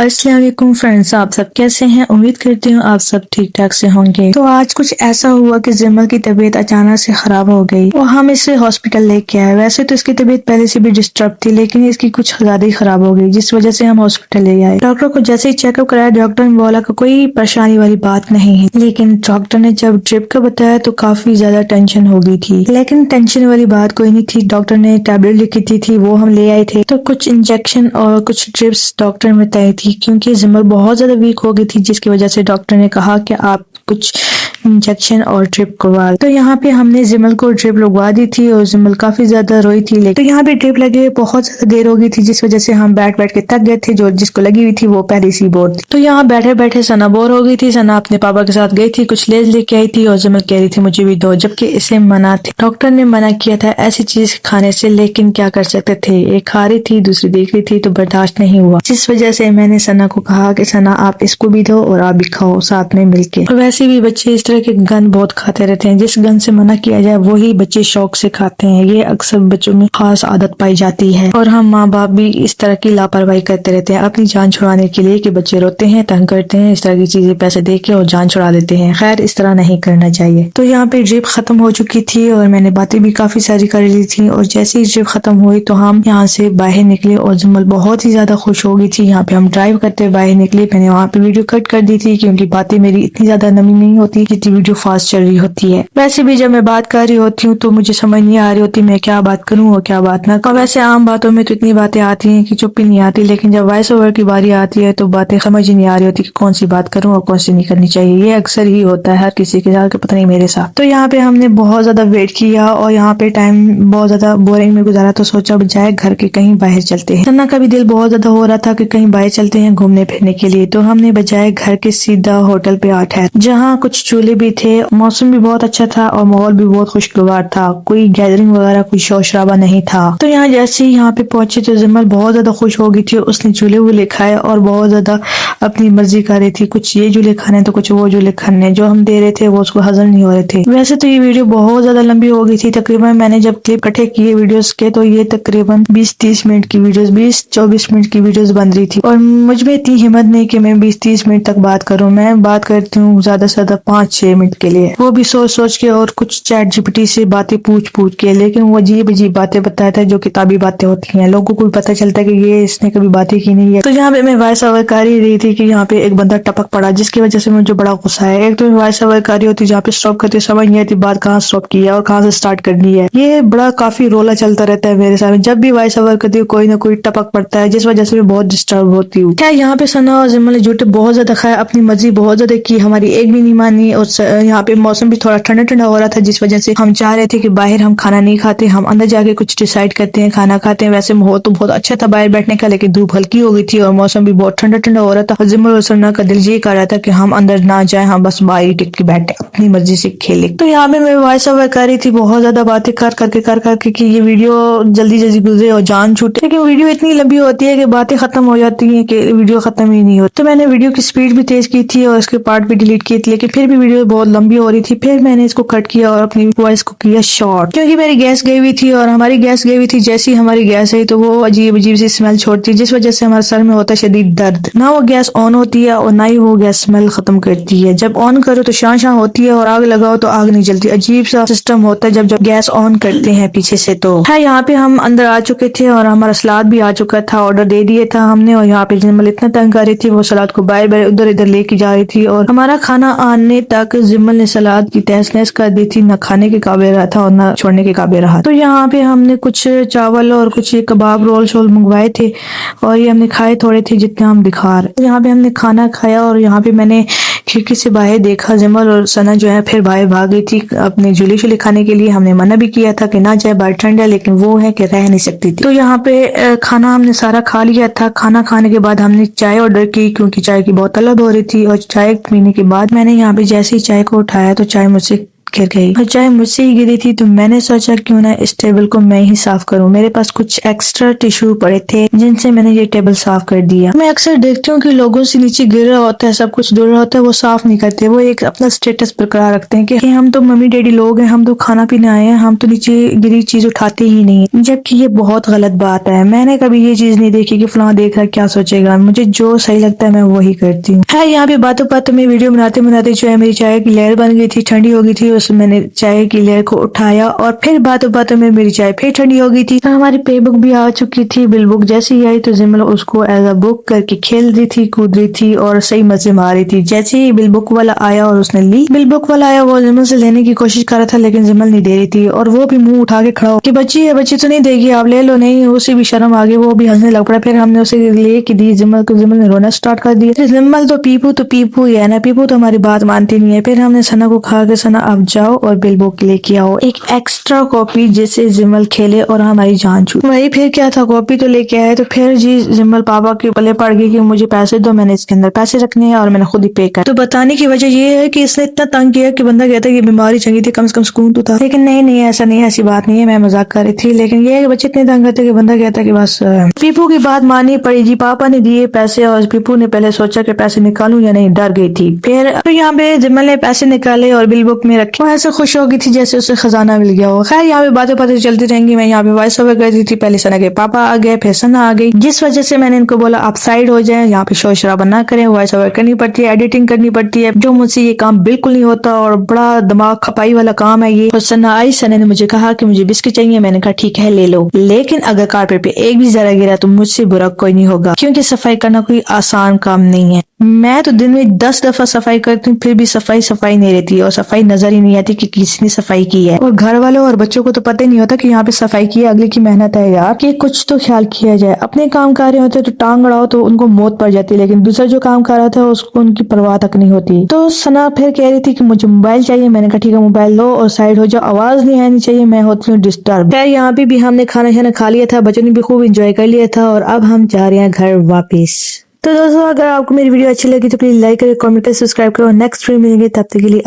السلام علیکم فرینڈس، آپ سب کیسے ہیں؟ امید کرتی ہوں آپ سب ٹھیک ٹھاک سے ہوں گے۔ تو آج کچھ ایسا ہوا کہ زمل کی طبیعت اچانک سے خراب ہو گئی اور ہم اسے ہاسپٹل لے کے آئے۔ ویسے تو اس کی طبیعت پہلے سے بھی ڈسٹرب تھی، لیکن اس کی کچھ زیادہ ہی خراب ہو گئی، جس وجہ سے ہم ہاسپٹل لے آئے۔ ڈاکٹر کو جیسے ہی چیک اپ کرایا، ڈاکٹر نے بولا کہ کوئی پریشانی والی بات نہیں ہے، لیکن ڈاکٹر نے جب ڈرپ کا بتایا تو کافی زیادہ ٹینشن ہو گئی تھی۔ لیکن ٹینشن والی بات کوئی نہیں تھی، ڈاکٹر نے ٹیبلٹ لکھی تھی وہ ہم لے آئے تھے۔ تو کچھ انجیکشن اور کچھ ڈرپس ڈاکٹر نے بتائی تھی، کیونکہ زمل بہت زیادہ ویک ہو گئی تھی، جس کی وجہ سے ڈاکٹر نے کہا کہ آپ کچھ انجیکشن اور ڈرپ کروا۔ تو یہاں پہ ہم نے زمل کو ڈرپ لگوا دی تھی اور زمل کافی زیادہ روئی تھی، لیکن تو یہاں پہ ڈرپ لگے بہت زیادہ دیر ہو گئی تھی، جس وجہ سے ہم بیٹھ کے تک گئے تھے۔ جو جس کو لگی ہوئی تھی وہ پہلے سی بور تھی۔ تو یہاں بیٹھے بیٹھے ثنا بور ہو گئی تھی۔ ثنا اپنے پاپا کے ساتھ گئی تھی، کچھ لیز لے کے آئی تھی اور زمل کہہ رہی تھی مجھے بھی دو، جبکہ اسے منع تھی۔ ڈاکٹر نے منع کیا تھا ایسی چیز کھانے سے، لیکن کیا کر سکتے تھے، ایک کھا رہی تھی دوسری دیکھ رہی تھی تو برداشت نہیں ہوا، جس وجہ سے میں نے ثنا کو کہا کہ ثنا آپ اس کو بھی دو اور آپ بھی کھاؤ ساتھ میں مل کے۔ اور ویسے بھی بچے اس طرح کے گند بہت کھاتے رہتے ہیں، جس گند سے منع کیا جائے وہی بچے شوق سے کھاتے ہیں، یہ اکثر بچوں میں خاص عادت پائی جاتی ہے۔ اور ہم ماں باپ بھی اس طرح کی لاپرواہی کرتے رہتے ہیں اپنی جان چھڑانے کے لیے، کہ بچے روتے ہیں تنگ کرتے ہیں، اس طرح کی چیزیں پیسے دے کے اور جان چھڑا لیتے ہیں۔ خیر اس طرح نہیں کرنا چاہیے۔ تو یہاں پہ ڈرپ ختم ہو چکی تھی اور میں نے باتیں بھی کافی ساری کر لی تھی، اور جیسے ہی ڈرپ ختم ہوئی تو ہم یہاں سے باہر نکلے اور زمل بہت ہی زیادہ خوش ہو گئی تھی۔ یہاں پہ ہم ڈرائیو کرتے باہر نکلے، میں نے وہاں پہ ویڈیو کٹ کر دی تھی کیونکہ باتیں میری اتنی زیادہ نمی نہیں ہوتی جتنی ویڈیو فاسٹ چل رہی ہوتی ہے۔ ویسے بھی جب میں بات کر رہی ہوتی ہوں تو مجھے سمجھ نہیں آ رہی ہوتی میں کیا بات کروں اور کیا بات نہ کروں۔ ویسے عام باتوں میں تو اتنی باتیں آتی ہیں کہ چپ ہی نہیں آتی، لیکن جب وائس اوور کی باری آتی ہے تو باتیں سمجھ ہی نہیں آ رہی ہوتی کہ کون سی بات کروں اور کون سی نہیں کرنی چاہیے۔ یہ اکثر ہی ہوتا ہے ہر کسی کے ساتھ، پتہ نہیں میرے ساتھ۔ تو یہاں پہ ہم نے بہت زیادہ ویٹ کیا اور یہاں پہ ٹائم بہت زیادہ بورنگ میں گزارا، تو سوچا بجائے گھر کے کہیں باہر چلتے ہیں۔ ثنا کا بھی دل بہت زیادہ ہو رہا تھا کہ کہیں باہر چلتے ہیں گھومنے پھرنے کے لیے، تو ہم نے بجائے گھر کے سیدھا ہوٹل پہ آ ٹھہرے، جہاں کچھ چولہے بھی تھے، موسم بھی بہت اچھا تھا اور ماحول بھی بہت خوشگوار تھا، کوئی گیدرنگ وغیرہ کوئی شور شرابہ نہیں تھا۔ تو یہاں جیسے ہی یہاں پہ پہنچے تو زمل بہت زیادہ خوش ہو گئی تھی، اس نے جھولے وولے کھائے اور بہت زیادہ اپنی مرضی کر رہی تھی، کچھ یہ جھولے کھانے تو کچھ وہ جھولے کھانے، جو ہم دے رہے تھے وہ اس کو ہضم نہیں ہو رہے تھے۔ ویسے تو یہ ویڈیو بہت زیادہ لمبی ہو گئی تھی، تقریباً میں نے جب کلپ اکٹھے کیے ویڈیوز کے تو یہ تقریباً 20-30 منٹ کی ویڈیوز، 20-24 منٹ کی ویڈیوز بن رہی تھی، اور مجھ میں اتنی ہمت نہیں کہ میں 20-30 منٹ تک بات کروں۔ میں بات کرتی ہوں زیادہ سے زیادہ 5-6 منٹ کے لیے، وہ بھی سوچ سوچ کے اور کچھ چیٹ جی پی ٹی سے باتیں پوچھ کے، لیکن وہ عجیب عجیب باتیں بتاتا ہے جو کتابی باتیں ہوتی ہیں، لوگوں کو پتہ چلتا ہے کہ یہ اس نے کبھی باتیں کی نہیں ہے۔ تو یہاں پہ میں وائس اوور کر ہی رہی تھی کہ یہاں پہ ایک بندہ ٹپک پڑا، جس کی وجہ سے مجھے بڑا غصہ ہے۔ ایک تو وائس اوور کر رہی ہوتی جہاں پہ اسٹاپ کرتی سمجھ نہیں آتی بات کہاں اسٹاپ کی ہے اور کہاں سے سٹارٹ کرنی ہے، یہ بڑا کافی رولا چلتا رہتا ہے میرے سامنے۔ جب بھی وائس اوور کرتی ہوں کوئی نہ کوئی ٹپک پڑتا ہے، جس وجہ سے میں بہت ڈسٹرب ہوتی ہوں۔ کیا یہاں پہ ثنا اور زمل نے جھوٹے بہت زیادہ کھایا، اپنی مرضی بہت زیادہ کی، ہماری ایک بھی نہیں مانی، اور یہاں پہ موسم بھی تھوڑا ٹھنڈا ٹھنڈا ہو رہا تھا، جس وجہ سے ہم چاہ رہے تھے کہ باہر ہم کھانا نہیں کھاتے، ہم اندر جا کے کچھ ڈیسائیڈ کرتے ہیں کھانا کھاتے ہیں۔ ویسے ماحول تو بہت اچھا تھا باہر بیٹھنے کا، لیکن دھوپ ہلکی ہو گئی تھی اور موسم بھی بہت ٹھنڈا ٹھنڈا ہو رہا تھا، اور زمل اور ثنا کا دل یہ کر رہا تھا کہ ہم اندر نہ جائیں، ہم بس باہر ہی ٹک کے بیٹھے اپنی مرضی سے کھیلے۔ تو یہاں پہ میں وائس اوور کر رہی تھی بہت زیادہ باتیں کر کے کہ یہ ویڈیو جلدی جلدی گزرے اور جان چھوٹے، لیکن ویڈیو اتنی لمبی ہوتی ہے کہ باتیں ختم ہو جاتی ہیں کہ ویڈیو ختم ہی نہیں ہوتی۔ تو میں نے ویڈیو کی سپیڈ بھی تیز کی تھی اور اس کے پارٹ بھی ڈیلیٹ کیے تھے، لیکن پھر بھی ویڈیو بہت لمبی ہو رہی تھی۔ پھر میں نے اس کو کٹ کیا اور اپنی وائس کو کیا شارٹ، کیونکہ میری گیس گئی ہوئی تھی، اور ہماری گیس گئی ہوئی تھی۔ جیسی ہماری گیس ہے تو وہ عجیب عجیب سی اسمیل چھوڑتی ہے، جس وجہ سے ہمارے سر میں ہوتا ہے شدید درد، نہ وہ گیس آن ہوتی ہے اور نہ ہی وہ گیس اسمیل ختم کرتی ہے۔ جب آن کرو تو شاں شاں ہوتی ہے اور آگ لگاؤ تو آگ نہیں جلتی، عجیب سا سسٹم ہوتا ہے جب گیس آن کرتے ہیں پیچھے سے۔ تو ہے یہاں پہ ہم اندر آ چکے تھے اور ہمارا سلاد بھی آ چکا تھا، آرڈر دے دیے تھا ہم نے، اور یہاں پہ زمل اتنا تنگ کر رہی تھی، وہ سلاد کو بائر بائر ادھر ادھر لے کے جا رہی تھی، اور ہمارا کھانا آنے تک زمل نے سلاد کی تہس نہس کر دی تھی، نہ کھانے کے قابل رہا تھا اور نہ چھوڑنے کے قابل رہا۔ تو یہاں پہ ہم نے کچھ چاول اور کچھ کباب رول شول منگوائے تھے، اور یہ ہم نے کھائے تھوڑے تھے جتنے ہم دکھا رہے۔ یہاں پہ ہم نے کھانا کھایا اور یہاں پہ میں نے کھڑکی سے باہر دیکھا زمل اور ثنا جو ہے پھر باہر بھاگ گئی تھی اپنے جھولے شولے کھانے کے لیے۔ ہم نے منع بھی کیا تھا کہ نہ جائے باہر ٹھنڈ ہے، لیکن وہ ہے کہ رہ نہیں سکتی تھی۔ تو یہاں پہ کھانا ہم نے سارا کھا لیا تھا۔ کھانا کھانے کے بعد ہم نے چائے آرڈر کی، کیونکہ چائے کی بہت طلب ہو رہی تھی، اور چائے پینے کے بعد میں نے یہاں پہ جیسے ہی چائے کو اٹھایا تو چائے مجھ سے گر گئی اور چاہے مجھ سے ہی گری تھی تو میں نے سوچا کیوں نہ اس ٹیبل کو میں ہی صاف کروں. میرے پاس کچھ ایکسٹرا ٹیشو پڑے تھے جن سے میں نے یہ ٹیبل صاف کر دیا. میں اکثر دیکھتی ہوں کہ لوگوں سے نیچے گر رہا ہوتا ہے, سب کچھ دور رہا ہوتا ہے, وہ صاف نہیں کرتے, وہ ایک اپنا اسٹیٹس برقرار رکھتے ہیں کہ ہم تو ممی ڈیڈی لوگ ہیں, ہم تو کھانا پینے آئے ہیں, ہم تو نیچے گری چیز اٹھاتے ہی نہیں, جبکہ یہ بہت غلط بات ہے. میں نے کبھی یہ چیز نہیں دیکھی کہ فلاں دیکھ رہا کیا سوچے گا. مجھے جو صحیح لگتا ہے میں وہی کرتی ہوں. یہاں پہ باتوں باتوں میں ویڈیو بناتے بناتے جو ہے میری چائے کی لہر بن گئی تھی, ٹھنڈی ہو گئی تھی. اس میں نے چائے کی لہر کو اٹھایا اور پھر باتوں باتوں میں میری چائے پھر ٹھنڈی ہو گئی تھی. ہماری پے بک بھی آ چکی تھی. بل بک جیسے ہی آئی تو زمل اس کو ایز اے بک کر کے کھیل رہی تھی, کود رہی تھی اور صحیح مزے میں آ رہی تھی. جیسے ہی بل بک والا آیا اور اس نے لی, بل بک والا آیا, وہ زمل سے لینے کی کوشش کر رہا تھا لیکن زمل نہیں دے رہی تھی اور وہ بھی منہ اٹھا کے کھڑا ہو کہ بچی ہے, بچی تو نہیں دے گی, آپ لے لو. نہیں, اسے بھی شرم آ گئی, وہ بھی ہنسنے لگ پڑا. پھر ہم نے اسے لے کے دی زمل کو, زمل نے رونا سٹارٹ کر دیا. زمل تو پیپو ہی ہے نا, پیپو تو ہماری بات مانتی نہیں ہے. پھر ہم نے سنا کو کہا کہ سنا آپ جاؤ اور بل بک لے کے آؤ, ایک ایکسٹرا کاپی جسے زمل کھیلے اور ہماری جان چھوٹے. وہی پھر کیا تھا, کاپی تو لے کے آئے تو پھر جی زمل پاپا کے پلے پڑ گئی کہ مجھے پیسے دو, میں نے اس کے اندر پیسے رکھنے ہیں اور میں نے خود ہی پے کر. تو بتانے کی وجہ یہ ہے کہ اس نے اتنا تنگ کیا کہ بندہ کہتا ہے کہ بیماری چنگی تھی, کم سے کم سکون تو تھا. لیکن نہیں ایسا نہیں, ایسی بات نہیں ہے, میں مذاق کر رہی تھی. لیکن یہ ہے کہ بچے اتنے تنگ کرتے کہ بندہ کہتا ہے کہ بس پیپو کی بات ماننی پڑی. جی پاپا نے دیے پیسے اور پیپو نے پہلے سوچا کہ پیسے نکالوں یا نہیں, ڈر گئی تھی. پھر یہاں پہ زمل نے پیسے نکالے اور بل بک میں رکھے. وہ ایسے خوش ہو گئی تھی جیسے اسے خزانہ مل گیا ہو. خیر یہاں پہ باتیں چلتی رہیں گی. میں یہاں پہ وائس اوور کر دی تھی. پہلے سنا کے پاپا آ گئے, پھر سنا آ گئی, جس وجہ سے میں نے ان کو بولا آپ سائڈ ہو جائیں, یہاں پہ شور شرابہ نہ کریں, وائس اوور کرنی پڑتی ہے, ایڈیٹنگ کرنی پڑتی ہے, جو مجھ سے یہ کام بالکل نہیں ہوتا اور بڑا دماغ کھپائی والا کام ہے یہ. تو سنا آئی, سنا نے مجھے کہا کہ مجھے بسکٹ چاہیے. میں نے کہا ٹھیک ہے لے لو, لیکن اگر کارپیٹ پہ ایک بھی ذرا گرا تو مجھ سے برا کوئی نہیں ہوگا, کیونکہ صفائی کرنا کوئی آسان کام نہیں ہے. میں تو دن میں 10 دفعہ صفائی کرتی ہوں, پھر بھی صفائی نہیں رہتی اور صفائی نظر ہی نہیں آتی کہ کسی نے صفائی کی ہے. اور گھر والوں اور بچوں کو تو پتہ ہی نہیں ہوتا کہ یہاں پہ صفائی کی ہے, اگلے کی محنت ہے یار, کہ کچھ تو خیال کیا جائے. اپنے کام کر رہے ہوتے تو ٹانگ اڑاؤ تو ان کو موت پڑ جاتی, لیکن دوسرا جو کام کر رہا تھا اس کو ان کی پرواہ تک نہیں ہوتی. تو سنا پھر کہہ رہی تھی کہ مجھے موبائل چاہیے. میں نے کہا ٹھیک ہے موبائل لو اور سائڈ ہو جاؤ, آواز نہیں آنی چاہیے, میں ہوتی ہوں ڈسٹرب. خیر یہاں پہ بھی ہم نے کھانا کھا لیا تھا, بچوں نے بھی خوب انجوائے کر لیا تھا اور اب ہم جا رہے ہیں گھر واپس. تو دوستوں اگر آپ کو میری ویڈیو اچھی لگی تو پلیز لائک کریں, کامنٹ کریں, سبسکرائب کرو. نیکسٹ ویڈیو ملیں گے, تب تک کے لیے